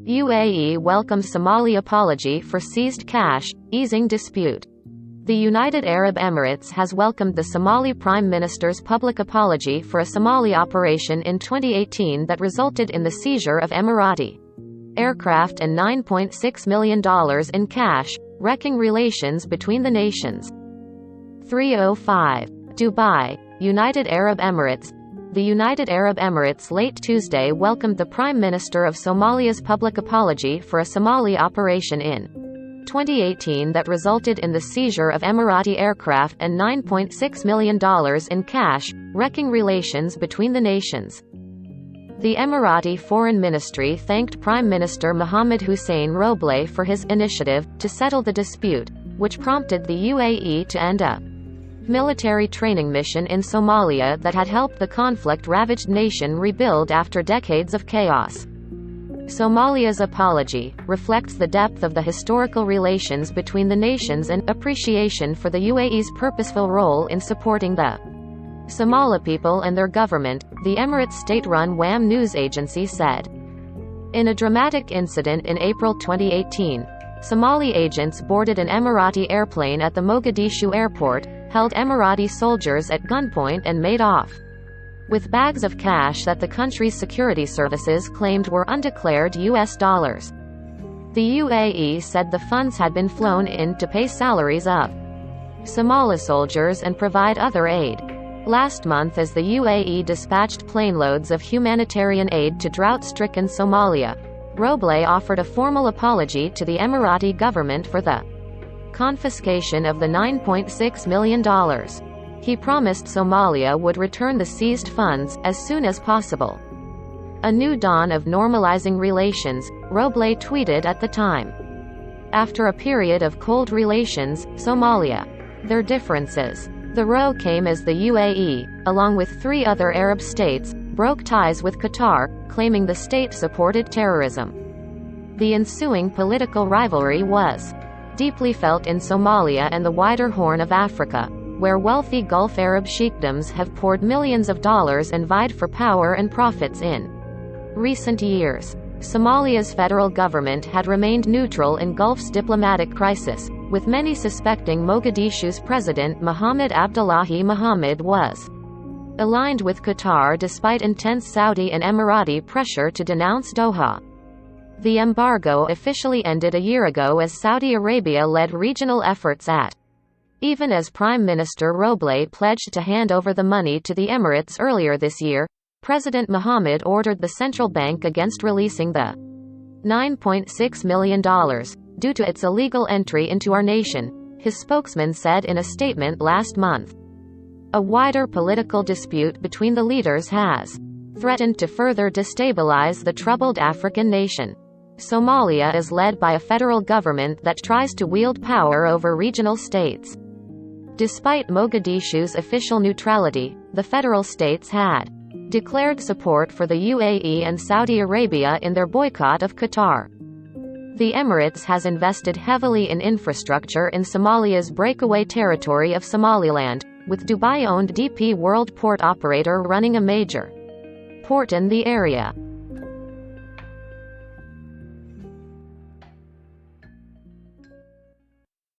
UAE welcomes Somali apology for seized cash, easing dispute. The United Arab Emirates has welcomed the Somali Prime Minister's public apology for a Somali operation in 2018 that resulted in the seizure of Emirati aircraft and $9.6 million in cash, wrecking relations between the nations. 305. Dubai, United Arab Emirates. The United Arab Emirates late Tuesday welcomed the Prime Minister of Somalia's public apology for a Somali operation in 2018 that resulted in the seizure of Emirati aircraft and $9.6 million in cash, wrecking relations between the nations. The Emirati Foreign Ministry thanked Prime Minister Mohammed Hussein Roble for his initiative to settle the dispute, which prompted the UAE to end a military training mission in Somalia that had helped the conflict-ravaged nation rebuild after decades of chaos. Somalia's apology reflects the depth of the historical relations between the nations and appreciation for the UAE's purposeful role in supporting the Somali people and their government, the Emirates state-run WAM news agency said. In a dramatic incident in April 2018, Somali agents boarded an Emirati airplane at the Mogadishu airport, held Emirati soldiers at gunpoint and made off with bags of cash that the country's security services claimed were undeclared US dollars. The UAE said the funds had been flown in to pay salaries of Somali soldiers and provide other aid. Last month, as the UAE dispatched planeloads of humanitarian aid to drought-stricken Somalia, Roble offered a formal apology to the Emirati government for the confiscation of the $9.6 million. He promised Somalia would return the seized funds as soon as possible. A new dawn of normalizing relations, Roble tweeted at the time. After a period of cold relations, Somalia. Their differences. The row came as the UAE, along with 3 other Arab states, broke ties with Qatar, claiming the state supported terrorism. The ensuing political rivalry was deeply felt in Somalia and the wider Horn of Africa, where wealthy Gulf Arab sheikdoms have poured millions of dollars and vied for power and profits in recent years. Somalia's federal government had remained neutral in Gulf's diplomatic crisis, with many suspecting Mogadishu's president Mohammed Abdullahi Mohammed was aligned with Qatar despite intense Saudi and Emirati pressure to denounce Doha. The embargo officially ended a year ago as Saudi Arabia led regional efforts even as Prime Minister Roble pledged to hand over the money to the Emirates earlier this year. President Mohammed ordered the central bank against releasing the $9.6 million, due to its illegal entry into our nation, his spokesman said in a statement last month. A wider political dispute between the leaders has threatened to further destabilize the troubled African nation. Somalia is led by a federal government that tries to wield power over regional states. Despite Mogadishu's official neutrality, the federal states had declared support for the UAE and Saudi Arabia in their boycott of Qatar. The Emirates has invested heavily in infrastructure in Somalia's breakaway territory of Somaliland, with Dubai-owned DP World port operator running a major port in the area.